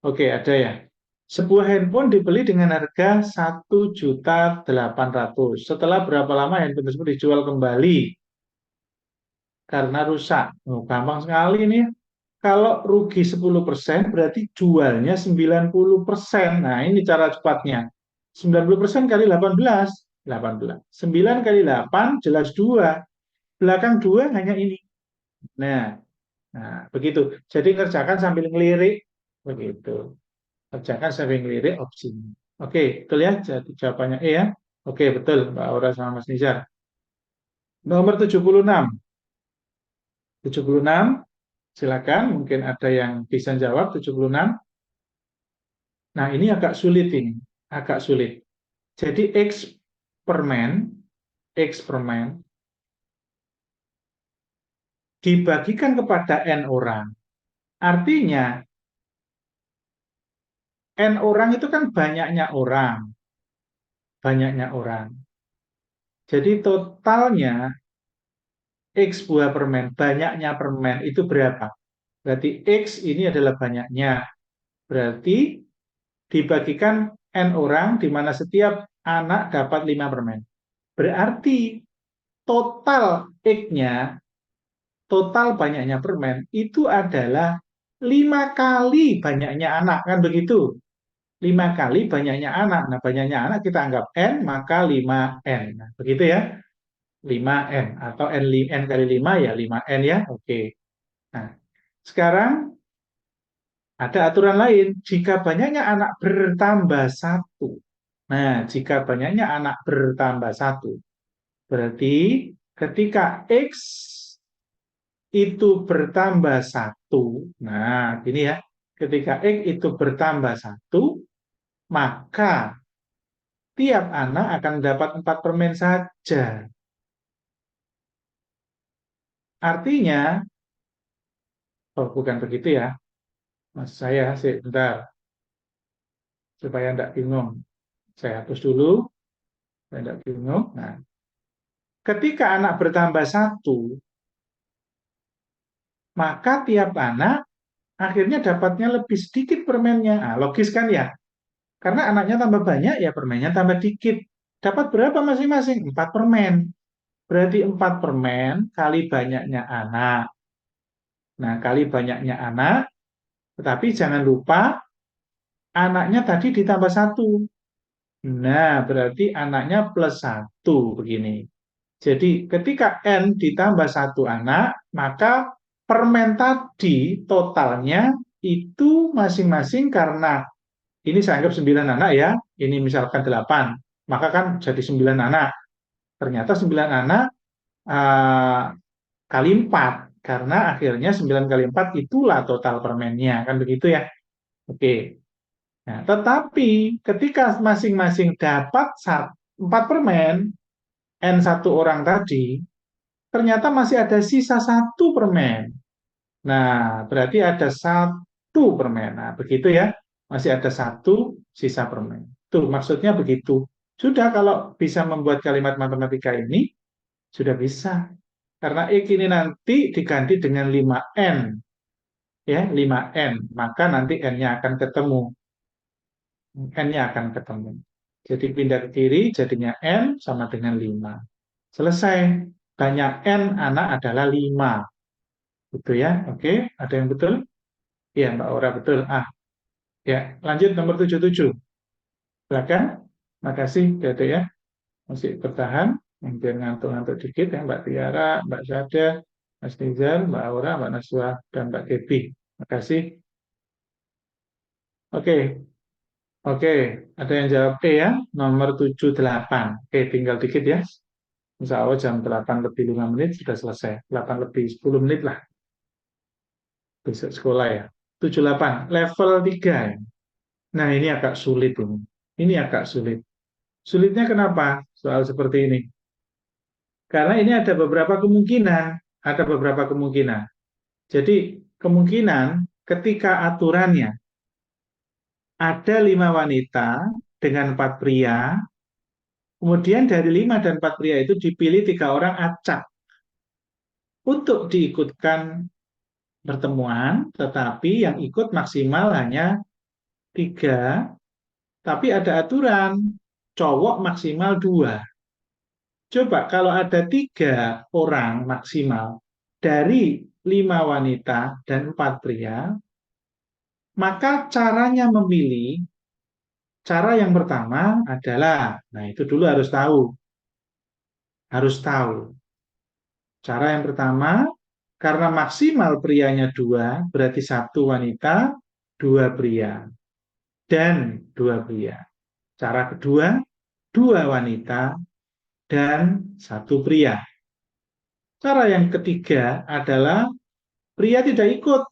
Oke, ada ya. Sebuah handphone dibeli dengan harga 1.800.000. Setelah berapa lama handphone tersebut dijual kembali? karena rusak. Oh, gampang sekali nih. Kalau rugi 10% berarti jualnya 90%. Nah, ini cara cepatnya. 90% kali 18. 18. 9 kali 8 jelas 2. Belakang 2 hanya ini. Nah, begitu. Jadi kerjakan sambil ngelirik. Begitu. Kerjakan sambil ngelirik opsinya. Oke, betul ya? Jadi jawabannya E ya. Oke, betul Mbak Aura sama Mas Nizar. Nomor 76. 76, silakan. Mungkin ada yang bisa jawab 76. Nah, ini agak sulit ini. Agak sulit. Jadi X permen dibagikan kepada N orang. Artinya, N orang itu kan banyaknya orang. Banyaknya orang. Jadi totalnya X buah permen, banyaknya permen itu berapa? Berarti X ini adalah banyaknya. Berarti dibagikan N orang di mana setiap anak dapat 5 permen. Berarti total X-nya, total banyaknya permen itu adalah 5 kali banyaknya anak. Kan begitu? 5 kali banyaknya anak. Nah, banyaknya anak kita anggap N, maka 5N. Nah, begitu ya? 5N. Atau N kali 5 ya 5N ya. Oke. Nah, sekarang ada aturan lain. Jika banyaknya anak bertambah satu. Nah, jika banyaknya anak bertambah satu. Berarti ketika X itu bertambah satu. Nah, gini ya. Ketika X itu bertambah satu, maka tiap anak akan dapat 4 permen saja. Artinya, oh bukan begitu ya. Mas saya sih, bentar. Supaya tidak bingung. Saya hapus dulu. Supaya tidak bingung. Nah, ketika anak bertambah satu, maka tiap anak akhirnya dapatnya lebih sedikit permennya. Nah, logis kan ya? Karena anaknya tambah banyak, ya permennya tambah dikit. Dapat berapa masing-masing? 4 permen. Berarti 4 permen kali banyaknya anak. Nah, kali banyaknya anak, tetapi jangan lupa anaknya tadi ditambah satu. Nah, berarti anaknya plus satu begini. Jadi ketika N ditambah satu anak, maka permen tadi totalnya itu masing-masing karena ini saya anggap 9 anak ya, ini misalkan 8, maka kan jadi 9 anak. Ternyata 9 anak uh, kali 4, karena akhirnya 9 kali 4 itulah total permennya, kan begitu ya. Oke. Nah, tetapi ketika masing-masing dapat 4 permen, N satu orang tadi, ternyata masih ada sisa satu permen. Nah, berarti ada satu permen. Nah, begitu ya. Masih ada satu sisa permen. Tuh, maksudnya begitu. Sudah kalau bisa membuat kalimat matematika ini, sudah bisa. Karena X ini nanti diganti dengan 5N. Ya, 5N. Maka nanti N-nya akan ketemu. N-nya akan ketemu. Jadi pindah ke kiri, jadinya N sama dengan 5. Selesai. Banyak N anak adalah 5. Gitu ya. Oke, ada yang betul? Iya, Mbak Aura betul. Ya, lanjut nomor 77. Silakan. Makasih, Dede ya. Masih bertahan. Mungkin ngantuk-ngantuk dikit ya, Mbak Tiara, Mbak Syada, Mas Nizar, Mbak Aura, Mbak Naswa, dan Mbak Debi. Makasih. Oke, oke. Ada yang jawab E ya, nomor 78. Oke, tinggal dikit ya. Insya Allah jam 8 lebih 5 menit sudah selesai. 8 lebih 10 menit lah besok sekolah ya. 78, level 3 ya. Nah, ini agak sulit ini. Ini agak sulit. Sulitnya kenapa? Soal seperti ini. Karena ini ada beberapa kemungkinan. Ada beberapa kemungkinan. Jadi, kemungkinan ketika aturannya ada 5 wanita dengan 4 pria, kemudian dari 5 dan 4 pria itu dipilih 3 orang acak untuk diikutkan pertemuan, tetapi yang ikut maksimal hanya 3, tapi ada aturan cowok maksimal 2. Coba kalau ada 3 orang maksimal, dari 5 wanita dan 4 pria, maka caranya memilih, cara yang pertama adalah, nah itu dulu harus tahu. Cara yang pertama, karena maksimal prianya 2, berarti 1 wanita, 2 pria, dan 2 pria. Cara kedua, 2 wanita, dan 1 pria. Cara yang ketiga adalah pria tidak ikut,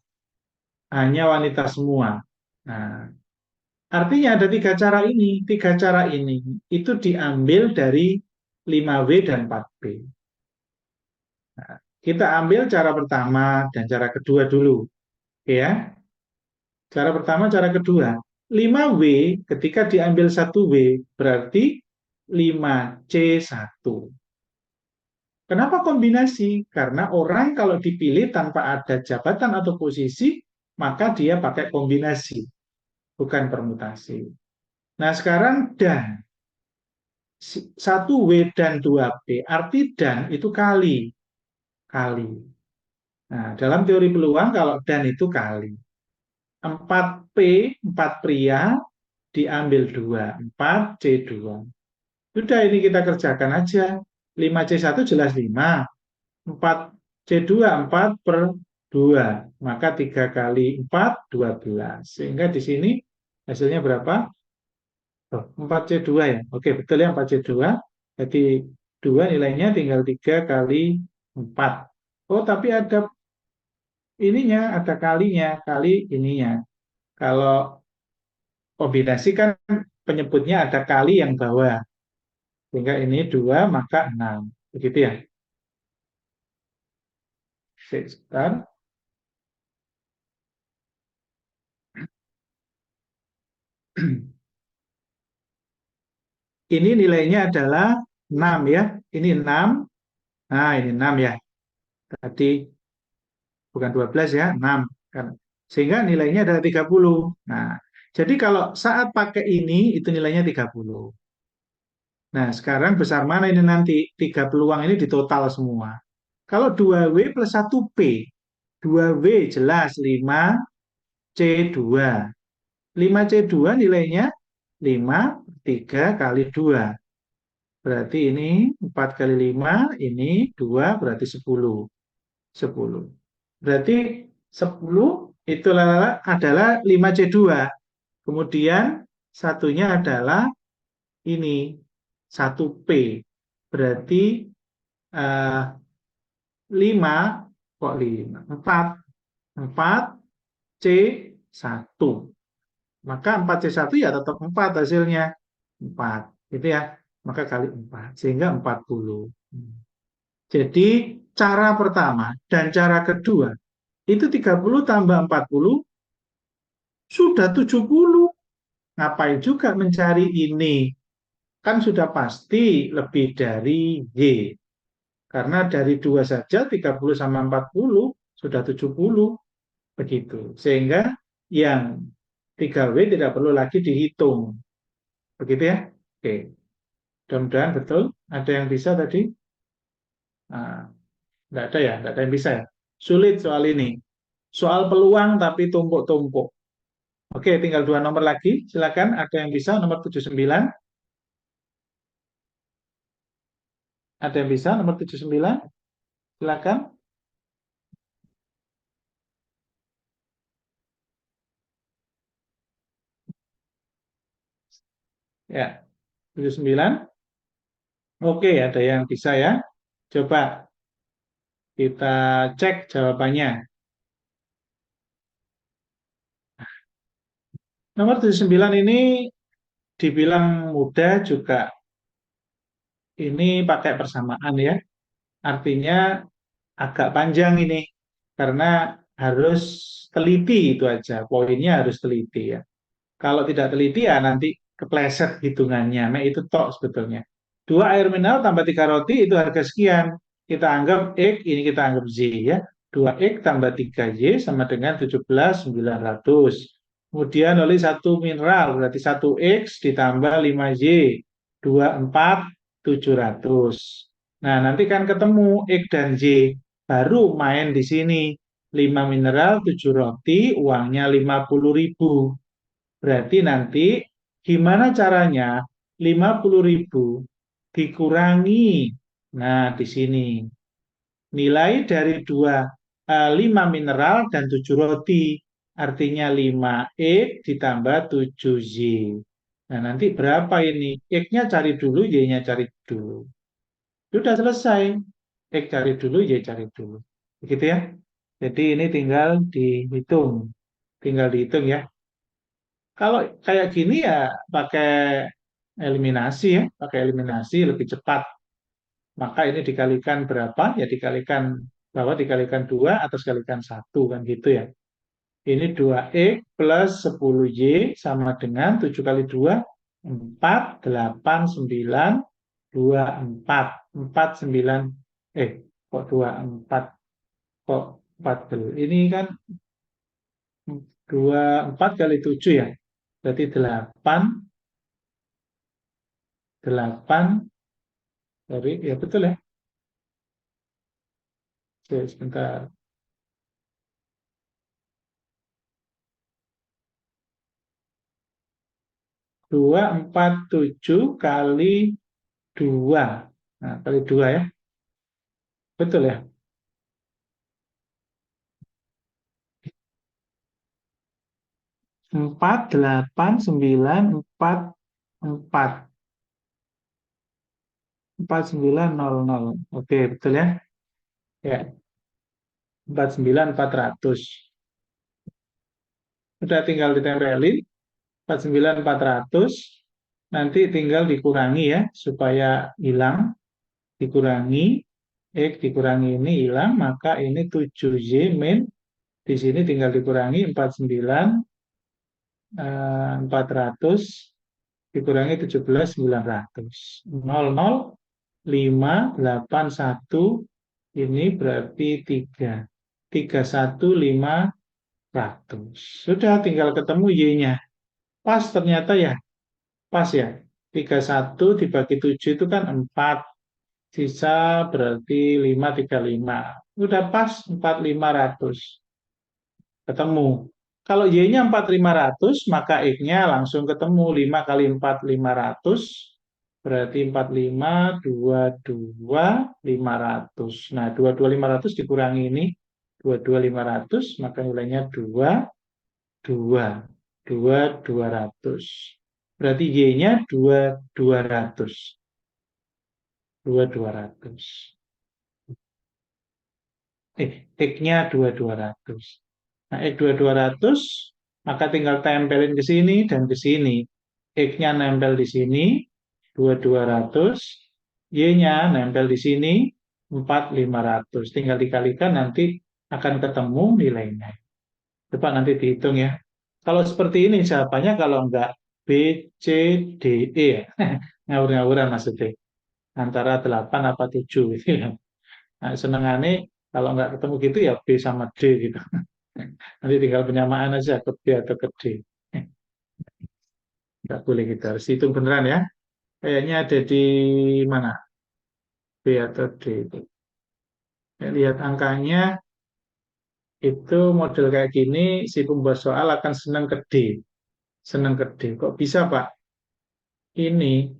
hanya wanita semua. Nah, artinya ada 3 cara ini. 3 cara ini itu diambil dari 5W dan 4B. Nah, kita ambil cara pertama dan cara kedua dulu. Ya, cara pertama, cara kedua. 5W ketika diambil 1W berarti 5C1. Kenapa kombinasi? Karena orang kalau dipilih tanpa ada jabatan atau posisi, maka dia pakai kombinasi, bukan permutasi. Nah, sekarang dan. 1W dan 2B, arti dan itu kali. Kali. Nah, dalam teori peluang kalau dan itu kali. 4P, 4 pria, diambil 2. 4C2. Sudah ini kita kerjakan aja. 5C1 jelas 5. 4C2, 4 per 2. Maka 3 kali 4, 12. Sehingga di sini hasilnya berapa? 4C2 ya. Oke, betul ya 4C2. Jadi 2 nilainya tinggal 3 kali 4. Oh, tapi ada ininya, ada kalinya. Kali ininya. Kalau kombinasi kan penyebutnya ada kali yang bawah. Sehingga ini 2 maka 6. Begitu ya. Sebentar. Ini nilainya adalah 6 ya. Ini 6. Nah, ini 6 ya. Tadi bukan 12 ya, 6. Sehingga nilainya adalah 30. Nah, jadi kalau saat pakai ini, itu nilainya 30. Nah, sekarang besar mana ini nanti? 3 peluang ini ditotal semua. Kalau 2W plus 1P. 2W jelas 5C2. 5C2 nilainya 5, 3 kali 2. Berarti ini 4 kali 5, ini 2, berarti 10. 10. Berarti 10 itu adalah 5C2. Kemudian satunya adalah ini 1P. Berarti 5 kok 5? 4. 4C1. Maka 4C1 ya tetap 4 hasilnya. 4. Gitu ya. Maka kali 4. Sehingga 40. Jadi cara pertama dan cara kedua itu 30 tambah 40 sudah 70. Ngapain juga mencari ini? Kan sudah pasti lebih dari Y. Karena dari 2 saja 30 sama 40 sudah 70. Begitu. Sehingga yang 3W tidak perlu lagi dihitung. Begitu ya? Oke. Mudah-mudahan betul. Ada yang bisa tadi? Nah, nggak ada ya? Nggak ada yang bisa ya? Sulit soal ini. Soal peluang tapi tumpuk-tumpuk. Oke, tinggal 2 nomor lagi. Silakan, ada yang bisa nomor 79. Ada yang bisa nomor 79? Silakan. Ya, 79. Oke, ada yang bisa ya. Coba kita cek jawabannya. Nomor 79 ini dibilang mudah juga ini pakai persamaan ya. Artinya agak panjang ini. Karena harus teliti itu aja. Poinnya harus teliti ya. Kalau tidak teliti ya nanti kepleset hitungannya. Nah, itu tok sebetulnya. 2 air mineral tambah 3 roti itu harga sekian. Kita anggap X, ini kita anggap Z ya. 2X tambah 3Y sama dengan 17.900. Kemudian oleh 1 mineral, berarti 1X ditambah 5Y. 24.700. Nah, nanti kan ketemu X dan Y. baru main di sini. 5 mineral, 7 roti, uangnya 50.000. Berarti nanti gimana caranya 50.000 dikurangi. Nah, di sini nilai dari 5 mineral dan 7 roti. Artinya 5X ditambah 7Y. Nah, nanti berapa ini? X-nya cari dulu, Y-nya cari dulu. Sudah selesai. X cari dulu, Y cari dulu. Begitu ya. Jadi ini tinggal dihitung. Tinggal dihitung ya. Kalau kayak gini ya pakai eliminasi ya. Pakai eliminasi lebih cepat. Maka ini dikalikan berapa? Ya dikalikan bahwa dikalikan 2 atau dikalikan 1 kan gitu ya. Ini 2X plus 10Y sama dengan 7 kali 2, 4, 8, 9, 2, 4. 4, 9, kok 2, 4, kok 14. Ini kan 2, 4 kali 7 ya. Berarti 8, 8, sorry, ya betul ya. Oke, sebentar. 247 kali 2. Nah, kali 2 ya. Betul ya. 4, 8, 9, 4, 4. 4900. Oke, betul ya. Ya, 49.400. Udah tinggal ditempelin 49.400. Nanti tinggal dikurangi ya supaya hilang. Dikurangi X dikurangi ini hilang, maka ini 7Y min di sini tinggal dikurangi 4.400 dikurangi 17.900. 00581 ini berarti 3. 31.500. Sudah tinggal ketemu Y-nya. Pas ternyata ya. Pas ya. 31 dibagi 7 itu kan 4. Sisa berarti 535. Udah pas 4.500. Ketemu. Kalau Y-nya 4.500, maka X-nya langsung ketemu. 5 kali 4, 500. Berarti 45, 22, 500. Nah, 22, 500 dikurangi ini. 22, 500, maka nilainya 2, 2. 2, 200. Berarti Y-nya 2, 200. 2, 200. X-nya 2.200. Nah, X 2.200, maka tinggal tempelin ke sini dan ke sini. X-nya nempel di sini, 2.200. Y-nya nempel di sini, 4.500. Tinggal dikalikan nanti akan ketemu nilainya. Coba nanti dihitung ya. Kalau seperti ini jawabannya kalau enggak B, C, D, E ya. Ngawur-ngawuran maksudnya. Antara 8 apa 7 gitu ya. Nah, senengannya kalau nggak ketemu gitu ya B sama D gitu. Nanti tinggal penyamaan aja ke B atau ke D. Nggak boleh kita harus hitung beneran ya. Kayaknya ada di mana? B atau D itu. Ya, lihat angkanya itu model kayak gini, si pembuat soal akan senang ke D. Senang ke D. Kok bisa Pak? Ini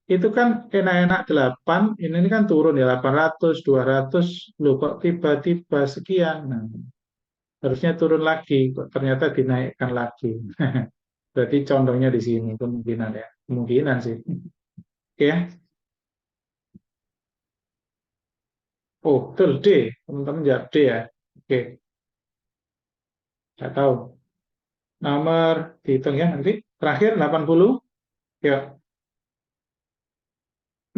itu kan enak-enak 8, ini kan turun ya 800, 200, loh kok tiba-tiba sekian. Nah, harusnya turun lagi, kok ternyata dinaikkan lagi. Berarti condongnya di sini kemungkinan ya. Kemungkinan sih. Oke ya. Oh, betul D. Teman-teman jawab D ya. Oke, saya tahu. Nomor dihitung ya nanti. Terakhir 80. Ya.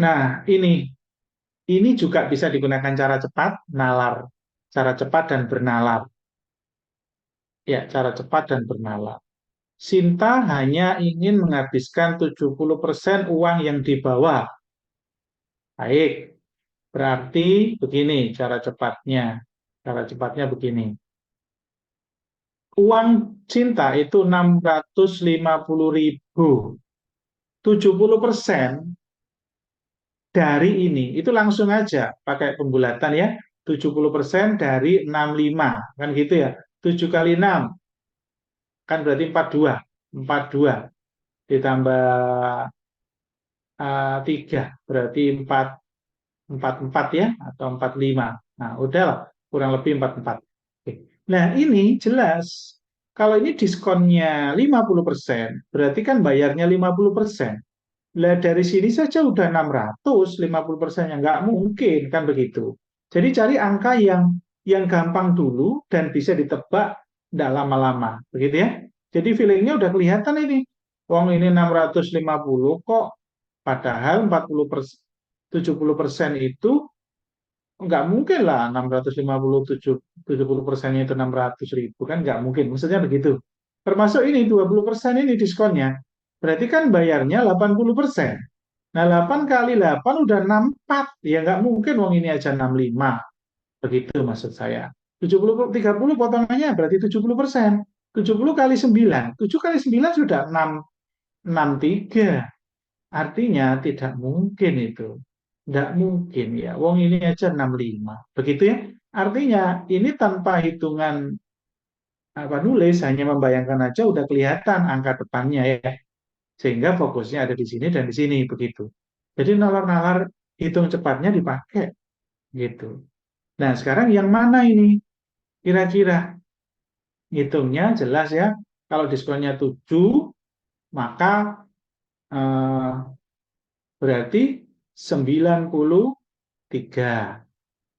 Nah, ini juga bisa digunakan cara cepat, nalar. Cara cepat dan bernalar. Ya, cara cepat dan bernalar. Sinta hanya ingin menghabiskan 70% uang yang dibawa. Baik, berarti begini cara cepatnya. Cara cepatnya begini. Uang Cinta itu 650.000. 70% dari ini. Itu langsung aja pakai pembulatan ya. 70% dari 65. Kan gitu ya. 7 kali 6 kan berarti 42. 42 ditambah 3 berarti 44 ya atau 45. Nah, udahlah kurang lebih 44. Oke. Nah, ini jelas kalau ini diskonnya 50%, berarti kan bayarnya 50%. Lah dari sini saja udah 600, 50%-nya nggak mungkin kan begitu. Jadi cari angka yang gampang dulu dan bisa ditebak nggak lama-lama, begitu ya. Jadi feelingnya udah kelihatan ini. Wong ini 650 kok, padahal 40%, 70% itu nggak mungkin lah 650 70 persennya itu 600.000 kan nggak mungkin. Maksudnya begitu. Termasuk ini 20% ini diskonnya. Berarti kan bayarnya 80%. Nah, 8 kali 8 udah 64. Ya nggak mungkin wong ini aja 65. Begitu maksud saya. 30 potongannya berarti 70%. 70 kali 9. 7 kali 9 sudah 63. Artinya tidak mungkin itu. Tidak mungkin ya. Wong ini aja 65. Begitu ya. Artinya ini tanpa hitungan apa nulis, hanya membayangkan aja udah kelihatan angka depannya ya. Sehingga fokusnya ada di sini dan di sini begitu. Jadi nalar-nalar hitung cepatnya dipakai gitu. Nah, sekarang yang mana ini? Kira-kira hitungnya jelas ya. Kalau diskonnya 7, maka eh, berarti 93.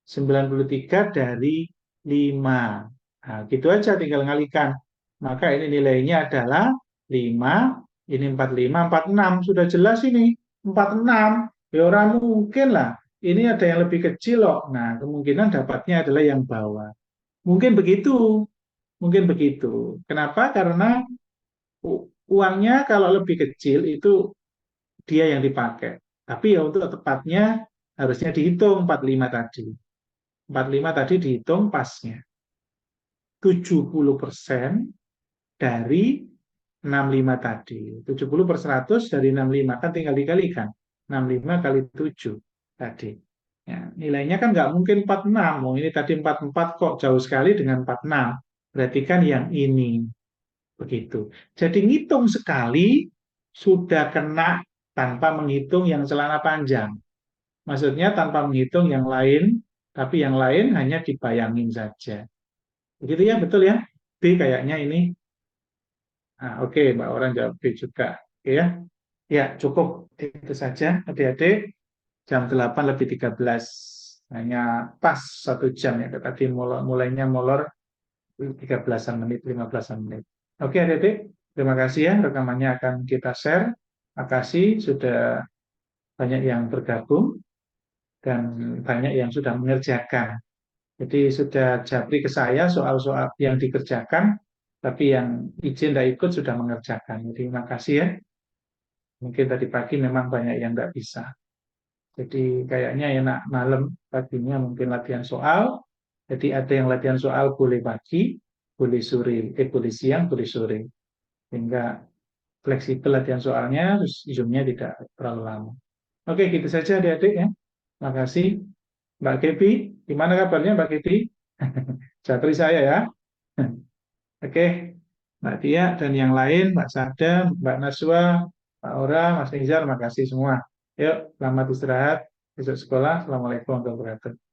93 dari 5. Nah, gitu aja tinggal ngalikan. Maka ini nilainya adalah 5, ini 45, 46. Sudah jelas ini, 46. Ya orang mungkin lah. Ini ada yang lebih kecil loh. Nah, kemungkinan dapatnya adalah yang bawah. Mungkin begitu. Mungkin begitu. Kenapa? Karena uangnya kalau lebih kecil itu dia yang dipakai. Tapi ya untuk tepatnya harusnya dihitung 45 tadi. 45 tadi dihitung pasnya. 70% dari 65 tadi. 70 per 100 dari 65. Kan tinggal dikalikan. 65 kali 7 tadi. Ya, nilainya kan nggak mungkin 46. Oh, ini tadi 44 kok jauh sekali dengan 46. Berarti kan yang ini. Begitu. Jadi ngitung sekali sudah kena tanpa menghitung yang celana panjang. Maksudnya tanpa menghitung yang lain, tapi yang lain hanya dibayangin saja. Begitu ya, betul ya? B kayaknya ini. Nah, oke, Mbak Orang jawab B juga. Oke ya. Ya, cukup. Itu saja, adik-adik. Jam 8 lebih 13. Hanya pas 1 jam ya. Tadi mulainya molor 13-an menit, 15-an menit. Oke, adik-adik. Terima kasih ya. Rekamannya akan kita share. Terima kasih sudah banyak yang bergabung dan banyak yang sudah mengerjakan. Jadi sudah japri ke saya soal-soal yang dikerjakan, tapi yang izin tidak ikut sudah mengerjakan. Jadi terima kasih ya. Mungkin tadi pagi memang banyak yang tidak bisa. Jadi kayaknya enak malam, paginya mungkin latihan soal. Jadi ada yang latihan soal boleh pagi, boleh sore, boleh siang, boleh sore. Sehingga fleksibel latihan soalnya, terus zoom-nya tidak terlalu lama. Oke, gitu saja adik-adik ya. Terima kasih. Mbak Kepi, gimana kabarnya Mbak Kepi? Japri saya ya. Oke, Mbak Tia dan yang lain, Mbak Sada, Mbak Naswa, Pak Ora, Mas Nizar, makasih semua. Yuk, selamat istirahat, besok sekolah. Assalamualaikum warahmatullahi wabarakatuh.